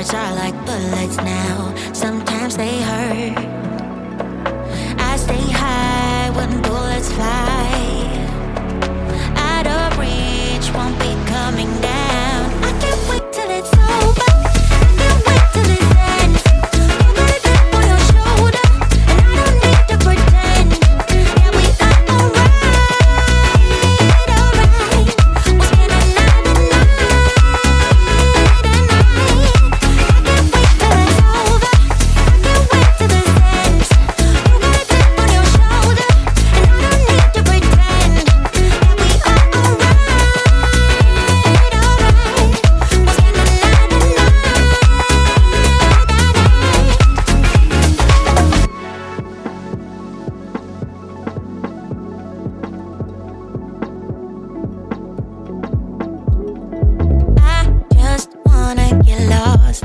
words are like bullets now. Sometimes they hurt. I stay high when bullets fly. Out of reach, won't be coming down. I can't wait till it's over. I can't wait till it ends. You got a chip on your shoulder, and I don't need to pretend. Yeah, we are alright, alright. We'll spend another night, I can't wait till it's over. I can't wait till this ends. You got a chip on your shoulder, and I don't need to pretend. Yeah, we are alright, alright. We'll spend another night. I just wanna get lost.